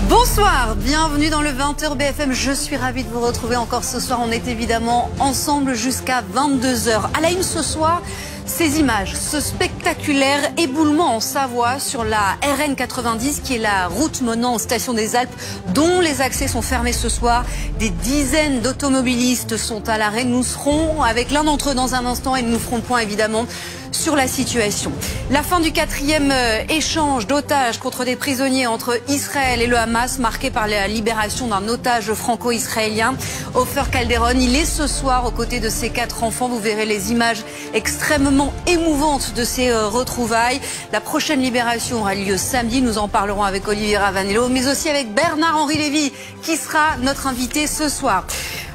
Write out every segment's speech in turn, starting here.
Bonsoir, bienvenue dans le 20h BFM. Je suis ravie de vous retrouver encore ce soir. On est évidemment ensemble jusqu'à 22h. À la une ce soir, ces images, ce spectaculaire éboulement en Savoie sur la RN 90 qui est la route menant aux stations des Alpes dont les accès sont fermés ce soir. Des dizaines d'automobilistes sont à l'arrêt. Nous serons avec l'un d'entre eux dans un instant et nous ferons le point évidemment sur la situation. La fin du 4e échange d'otages contre des prisonniers entre Israël et le Hamas, marqué par la libération d'un otage franco-israélien, Ofer Calderon. Il est ce soir aux côtés de ses 4 enfants. Vous verrez les images extrêmement émouvantes de ces retrouvailles. La prochaine libération aura lieu samedi. Nous en parlerons avec Olivier Ravanello, mais aussi avec Bernard-Henri Lévy, qui sera notre invité ce soir.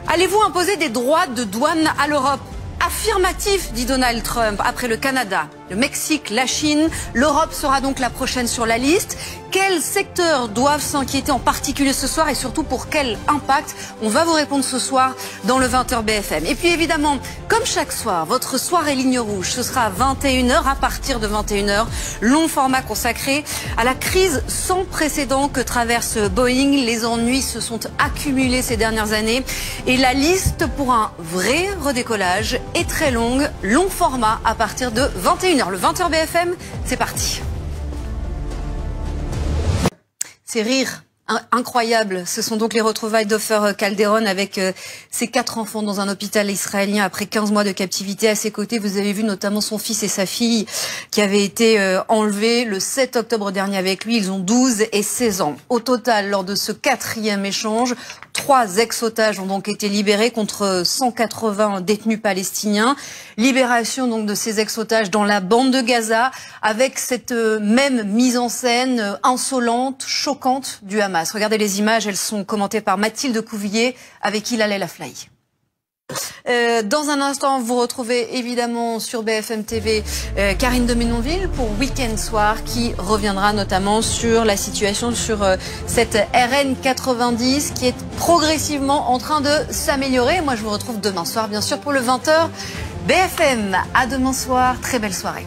Allez-vous imposer des droits de douane à l'Europe ? Affirmatif, dit Donald Trump. Après le Canada, le Mexique, la Chine, l'Europe sera donc la prochaine sur la liste. Quels secteurs doivent s'inquiéter en particulier ce soir et surtout pour quel impact? On va vous répondre ce soir dans le 20h BFM. Et puis évidemment, comme chaque soir, votre soirée ligne rouge, ce sera à 21h, à partir de 21h, long format consacré à la crise sans précédent que traverse Boeing. Les ennuis se sont accumulés ces dernières années et la liste pour un vrai redécollage est très longue. Long format à partir de 21h. Le 20h BFM, c'est parti. Ces rires incroyables, ce sont donc les retrouvailles d'Ofer Calderon avec ses 4 enfants dans un hôpital israélien après 15 mois de captivité. À ses côtés, vous avez vu notamment son fils et sa fille qui avaient été enlevés le 7 octobre dernier avec lui. Ils ont 12 et 16 ans. Au total, lors de ce 4e échange, 3 ex-otages ont donc été libérés contre 180 détenus palestiniens. Libération donc de ces ex-otages dans la bande de Gaza avec cette même mise en scène insolente, choquante du Hamas. Regardez les images, elles sont commentées par Mathilde Couvillier avec Ilalel Aflaï. Dans un instant, vous retrouvez évidemment sur BFM TV Karine de Ménonville pour Week-end Soir qui reviendra notamment sur la situation sur cette RN 90 qui est progressivement en train de s'améliorer. Moi, je vous retrouve demain soir, bien sûr, pour le 20h BFM. À demain soir, très belle soirée.